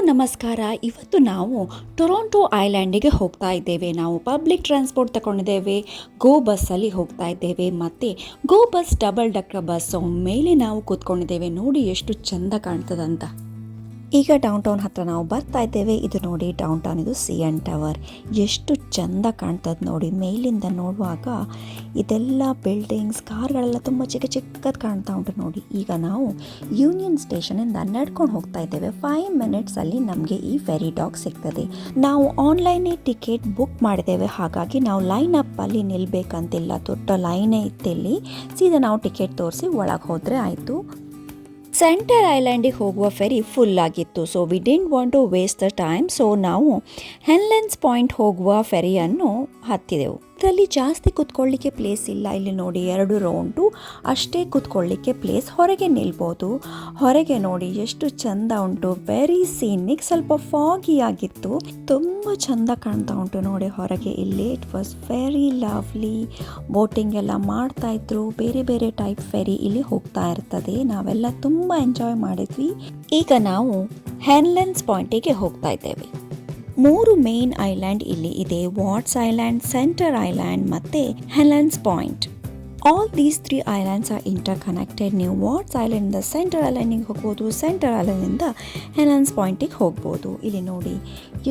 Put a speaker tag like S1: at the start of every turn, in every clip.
S1: ನಮಸ್ಕಾರ. ಇವತ್ತು ನಾವು ಟೊರೊಂಟೊ ಐಲ್ಯಾಂಡಿಗೆ ಹೋಗ್ತಾ ಇದ್ದೇವೆ. ನಾವು ಪಬ್ಲಿಕ್ ಟ್ರಾನ್ಸ್ಪೋರ್ಟ್ ತಗೊಂಡಿದ್ದೇವೆ. ಗೋ ಬಸ್ಸಲ್ಲಿ ಹೋಗ್ತಾ ಇದ್ದೇವೆ. ಮತ್ತು ಗೋ ಬಸ್ ಡಬಲ್ ಡಕ್ಕರ್ ಬಸ್ ಮೇಲೆ ನಾವು ಕೂತ್ಕೊಂಡಿದ್ದೇವೆ. ನೋಡಿ ಎಷ್ಟು ಚೆಂದ ಕಾಣ್ತದಂತ. ಈಗ ಡೌನ್ ಟೌನ್ ಹತ್ರ ನಾವು ಬರ್ತಾ ಇದ್ದೇವೆ. ಇದು ನೋಡಿ ಡೌನ್ ಟೌನ್, ಇದು CN ಟವರ್. ಎಷ್ಟು ಚೆಂದ ಕಾಣ್ತದೆ ನೋಡಿ. ಮೇಲಿಂದ ನೋಡುವಾಗ ಇದೆಲ್ಲ ಬಿಲ್ಡಿಂಗ್ಸ್, ಕಾರ್ಗಳೆಲ್ಲ ತುಂಬ ಚಿಕ್ಕ ಚಿಕ್ಕದು ಕಾಣ್ತಾ ಉಂಟು ನೋಡಿ. ಈಗ ನಾವು ಯೂನಿಯನ್ ಸ್ಟೇಷನಿಂದ ನಡ್ಕೊಂಡು ಹೋಗ್ತಾ ಇದ್ದೇವೆ. 5 ಮಿನಿಟ್ಸಲ್ಲಿ ನಮಗೆ ಈ ಫೆರಿ ಡಾಕ್ ಸಿಗ್ತದೆ. ನಾವು ಆನ್ಲೈನೇ ಟಿಕೆಟ್ ಬುಕ್ ಮಾಡಿದ್ದೇವೆ, ಹಾಗಾಗಿ ನಾವು ಲೈನ್ ಅಪ್ಪಲ್ಲಿ ನಿಲ್ಲಬೇಕಂತಿಲ್ಲ. ದೊಡ್ಡ ಲೈನೇ ಇತ್ತಿಲ್ಲಿ. ಸೀದಾ ನಾವು ಟಿಕೆಟ್ ತೋರಿಸಿ ಒಳಗೆ ಹೋದರೆ ಆಯಿತು. ಸೆಂಟರ್ ಐಲ್ಯಾಂಡಿಗೆ ಹೋಗುವ ಫೆರಿ ಫುಲ್ ಆಗಿತ್ತು. So we didn't want to waste the time. So ನಾವು ಹೆನ್ಲೆನ್ಸ್ ಪಾಯಿಂಟ್ ಹೋಗುವ ಫೆರಿಯನ್ನು ಹತ್ತಿದೆವು. ಇದರಲ್ಲಿ ಜಾಸ್ತಿ ಕೂತ್ಕೊಳ್ಳಿಕ್ಕೆ ಪ್ಲೇಸ್ ಇಲ್ಲ. ಇಲ್ಲಿ ನೋಡಿ 2 ರೌಂಡು ಅಷ್ಟೇ ಕೂತ್ಕೊಳ್ಳಿಕ್ಕೆ ಪ್ಲೇಸ್. ಹೊರಗೆ ನಿಲ್ಬೋದು. ಹೊರಗೆ ನೋಡಿ ಎಷ್ಟು ಚೆಂದ ಉಂಟು. Very scenic. ಸ್ವಲ್ಪ ಫಾಗಿ ಆಗಿತ್ತು. ತುಂಬ ಚೆಂದ ಕಾಣ್ತಾ ಉಂಟು ನೋಡಿ ಹೊರಗೆ. ಇಲ್ಲಿ it was very lovely. Boating ಎಲ್ಲ ಮಾಡ್ತಾ ಇದ್ರು. ಬೇರೆ ಬೇರೆ ಟೈಪ್ ಫೆರಿ ಇಲ್ಲಿ ಹೋಗ್ತಾ ಇರ್ತದೆ. ನಾವೆಲ್ಲ ತುಂಬ ಎಂಜಾಯ್ ಮಾಡಿದ್ವಿ. ಈಗ ನಾವು ಹೆನ್ಲೆನ್ಸ್ ಪಾಯಿಂಟಿಗೆ ಹೋಗ್ತಾ ಇದ್ದೇವೆ. 3 ಮೇನ್ ಐಲ್ಯಾಂಡ್ ಇಲ್ಲಿ ಇದೆ. ವಾಟ್ಸ್ ಐಲ್ಯಾಂಡ್, ಸೆಂಟರ್ ಐಲ್ಯಾಂಡ್ ಮತ್ತು Hanlan's Point. All these 3 islands are interconnected. ನೀವು ವಾಟ್ಸ್ ಐಲ್ಯಾಂಡಿಂದ ಸೆಂಟರ್ ಐಲ್ಯಾಂಡಿಗೆ ಹೋಗ್ಬೋದು, ಸೆಂಟರ್ ಐಲ್ಯಾಂಡಿಂದ ಹೆನ್ಲೆನ್ಸ್ ಪಾಯಿಂಟಿಗೆ ಹೋಗ್ಬೋದು. ಇಲ್ಲಿ ನೋಡಿ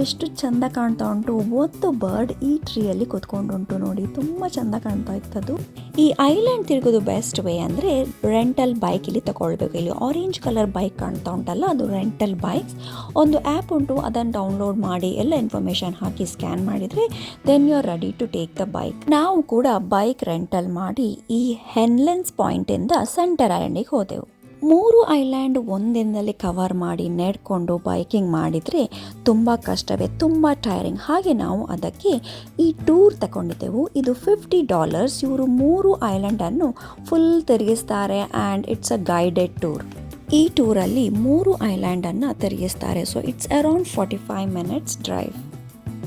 S1: ಎಷ್ಟು ಚೆಂದ ಕಾಣ್ತಾ ಉಂಟು. ಒಂದು ಬರ್ಡ್ ಈ ಟ್ರೀಯಲ್ಲಿ ಕೂತ್ಕೊಂಡುಂಟು ನೋಡಿ. ತುಂಬ ಚೆಂದ ಕಾಣ್ತಾ ಇತ್ತದು. ಈ ಐಲ್ಯಾಂಡ್ ತಿರುಗೋದು ಬೆಸ್ಟ್ ವೇ ಅಂದರೆ ರೆಂಟಲ್ ಬೈಕ್ ಇಲ್ಲಿ ತಗೊಳ್ಬೇಕು. ಇಲ್ಲಿ ಆರೆಂಜ್ ಕಲರ್ ಬೈಕ್ ಕಾಣ್ತಾ ಉಂಟಲ್ಲ, ಅದು ರೆಂಟಲ್ ಬೈಕ್ಸ್. ಒಂದು ಆ್ಯಪ್ ಉಂಟು, ಅದನ್ನು ಡೌನ್ಲೋಡ್ ಮಾಡಿ ಎಲ್ಲ ಇನ್ಫಾರ್ಮೇಷನ್ ಹಾಕಿ ಸ್ಕ್ಯಾನ್ ಮಾಡಿದರೆ then you are ready to take the bike. ನಾವು ಕೂಡ ಬೈಕ್ ರೆಂಟಲ್ ಮಾಡಿ ಈ ಹೆನ್ಲೆನ್ಸ್ ಪಾಯಿಂಟಿಂದ ಸೆಂಟರ್ ಐಲ್ಯಾಂಡಿಗೆ ಹೋದೆವು. 3 ಐಲ್ಯಾಂಡ್ ಒಂದಿನದಲ್ಲಿ ಕವರ್ ಮಾಡಿ ನಡ್ಕೊಂಡು ಬೈಕಿಂಗ್ ಮಾಡಿದರೆ ತುಂಬ ಕಷ್ಟವೇ, ತುಂಬ ಟೈರಿಂಗ್. ಹಾಗೆ ನಾವು ಅದಕ್ಕೆ ಈ ಟೂರ್ ತಗೊಂಡಿದ್ದೆವು. ಇದು $50. ಇವರು 3 ಐಲ್ಯಾಂಡನ್ನು ಫುಲ್ ತಿರುಗಿಸ್ತಾರೆ and it's a guided tour. ಈ ಟೂರಲ್ಲಿ 3 ಐಲ್ಯಾಂಡನ್ನು ತಿರುಗಿಸ್ತಾರೆ. So it's around 45 minutes drive.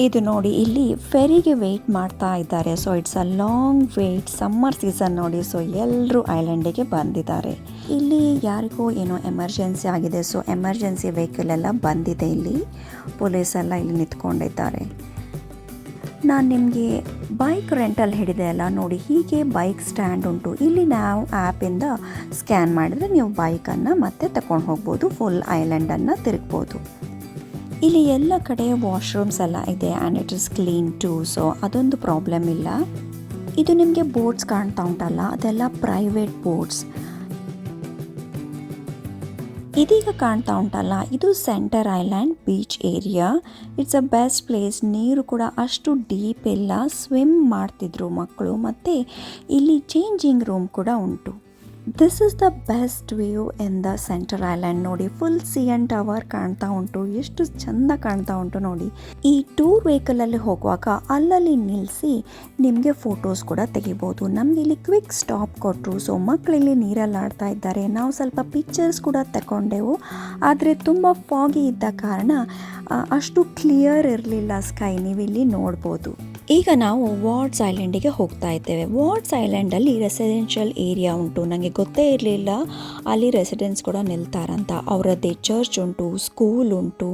S1: ಇದು ನೋಡಿ ಇಲ್ಲಿ ಫೆರಿಗೆ ವೆಯ್ಟ್ ಮಾಡ್ತಾ ಇದ್ದಾರೆ. So it's a long wait. Summer season ನೋಡಿ. ಸೊ ಎಲ್ಲರೂ ಐಲ್ಯಾಂಡಿಗೆ ಬಂದಿದ್ದಾರೆ. ಇಲ್ಲಿ ಯಾರಿಗೂ ಏನೋ ಎಮರ್ಜೆನ್ಸಿ ಆಗಿದೆ. ಸೊ ಎಮರ್ಜೆನ್ಸಿ ವೆಹಿಕಲ್ ಎಲ್ಲ ಬಂದಿದೆ. ಇಲ್ಲಿ ಪೊಲೀಸ್ ಎಲ್ಲ ಇಲ್ಲಿ ನಿಂತ್ಕೊಂಡಿದ್ದಾರೆ. ನಾನು ನಿಮಗೆ ಬೈಕ್ ರೆಂಟಲ್ ಹಿಡಿದೆ ಅಲ್ಲ ನೋಡಿ. ಹೀಗೆ ಬೈಕ್ ಸ್ಟ್ಯಾಂಡ್ ಉಂಟು. ಇಲ್ಲಿ ನಾವು ಆ್ಯಪಿಂದ ಸ್ಕ್ಯಾನ್ ಮಾಡಿದರೆ ನೀವು ಬೈಕನ್ನು ಮತ್ತೆ ತಗೊಂಡು ಹೋಗ್ಬೋದು. ಫುಲ್ ಐಲ್ಯಾಂಡನ್ನು ತಿರುಗ್ಬೋದು. ಇಲ್ಲಿ ಎಲ್ಲ ಕಡೆ ವಾಶ್ರೂಮ್ಸ್ ಎಲ್ಲ ಇದೆ and it is clean too. So ಅದೊಂದು ಪ್ರಾಬ್ಲಮ್ ಇಲ್ಲ. ಇದು ನಿಮಗೆ ಬೋಟ್ಸ್ ಕಾಣ್ತಾ ಉಂಟಲ್ಲ, ಅದೆಲ್ಲ ಪ್ರೈವೇಟ್ ಬೋಟ್ಸ್. ಇದೀಗ ಕಾಣ್ತಾ ಉಂಟಲ್ಲ, ಇದು centre island beach area. It's a best place. ನೀರು ಕೂಡ ಅಷ್ಟು ಡೀಪ್ ಇಲ್ಲ. ಸ್ವಿಮ್ ಮಾಡ್ತಿದ್ರು ಮಕ್ಕಳು. ಮತ್ತು ಇಲ್ಲಿ ಚೇಂಜಿಂಗ್ ರೂಮ್ ಕೂಡ ಉಂಟು. This is the best view in the centre island. ನೋಡಿ ಫುಲ್ CN ಟವರ್ ಕಾಣ್ತಾ ಉಂಟು. ಎಷ್ಟು ಚೆಂದ ಕಾಣ್ತಾ ಉಂಟು ನೋಡಿ. ಈ ಟೂರ್ ವೆಹಿಕಲಲ್ಲಿ ಹೋಗುವಾಗ ಅಲ್ಲಲ್ಲಿ ನಿಲ್ಲಿಸಿ ನಿಮಗೆ ಫೋಟೋಸ್ ಕೂಡ ತೆಗಿಬೋದು. ನಮಗೆ ಇಲ್ಲಿ ಕ್ವಿಕ್ ಸ್ಟಾಪ್ ಕೊಟ್ಟರು. ಸೊ ಮಕ್ಕಳಿಲ್ಲಿ ನೀರಲ್ಲಿ ಆಡ್ತಾ ಇದ್ದಾರೆ. ನಾವು ಸ್ವಲ್ಪ ಪಿಕ್ಚರ್ಸ್ ಕೂಡ ತಗೊಂಡೆವು. ಆದರೆ ತುಂಬ ಫಾಗಿ ಇದ್ದ ಕಾರಣ ಅಷ್ಟು ಕ್ಲಿಯರ್ ಇರಲಿಲ್ಲ ಸ್ಕೈ. ನೀವಿಲ್ಲಿ ನೋಡ್ಬೋದು. ಈಗ ನಾವು ವಾಟ್ಸ್ ಐಲ್ಯಾಂಡಿಗೆ ಹೋಗ್ತಾ ಇದ್ದೇವೆ. ವಾಟ್ಸ್ ಐಲ್ಯಾಂಡಲ್ಲಿ ರೆಸಿಡೆನ್ಷಿಯಲ್ ಏರಿಯಾ ಉಂಟು. ನನಗೆ ಗೊತ್ತೇ ಇರಲಿಲ್ಲ ಅಲ್ಲಿ ರೆಸಿಡೆನ್ಸ್ ಕೂಡ ನಿಲ್ತಾರಂತ. ಅವರದ್ದೇ ಚರ್ಚ್ ಉಂಟು, ಸ್ಕೂಲ್ ಉಂಟು,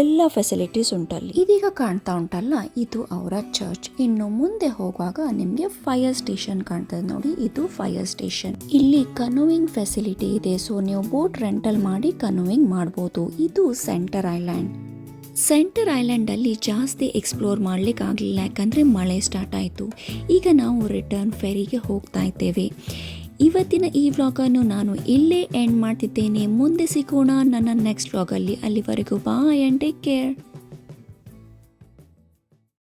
S1: ಎಲ್ಲ ಫೆಸಿಲಿಟೀಸ್ ಉಂಟಲ್ಲಿ. ಇದೀಗ ಕಾಣ್ತಾ ಉಂಟಲ್ಲ, ಇದು ಅವರ ಚರ್ಚ್. ಇನ್ನು ಮುಂದೆ ಹೋಗುವಾಗ ನಿಮಗೆ ಫೈರ್ ಸ್ಟೇಷನ್ ಕಾಣ್ತದೆ ನೋಡಿ. ಇದು ಫೈರ್ ಸ್ಟೇಷನ್. ಇಲ್ಲಿ ಕನೋಯಿಂಗ್ ಫೆಸಿಲಿಟಿ ಇದೆ. ಸೊ ನೀವು ಬೋಟ್ ರೆಂಟಲ್ ಮಾಡಿ ಕನೋಯಿಂಗ್ ಮಾಡ್ಬೋದು. ಇದು ಸೆಂಟರ್ ಐಲ್ಯಾಂಡ್. ಸೆಂಟರ್ ಐಲ್ಯಾಂಡಲ್ಲಿ ಜಾಸ್ತಿ ಎಕ್ಸ್ಪ್ಲೋರ್ ಮಾಡಲಿಕ್ಕೆ ಆಗಲಿಲ್ಲ, ಯಾಕಂದರೆ ಮಳೆ ಸ್ಟಾರ್ಟ್ ಆಯಿತು. ಈಗ ನಾವು ರಿಟರ್ನ್ ಫೆರಿಗೆ ಹೋಗ್ತಾ ಇದ್ದೇವೆ. ಇವತ್ತಿನ ಈ ವ್ಲಾಗನ್ನು ನಾನು ಇಲ್ಲೇ ಎಂಡ್ ಮಾಡ್ತಿದ್ದೇನೆ. ಮುಂದೆ ಸಿಗೋಣ ನನ್ನ ನೆಕ್ಸ್ಟ್ ವ್ಲಾಗಲ್ಲಿ. ಅಲ್ಲಿವರೆಗೂ ಬಾಯ್ ಆ್ಯಂಡ್ ಟೇಕ್ ಕೇರ್.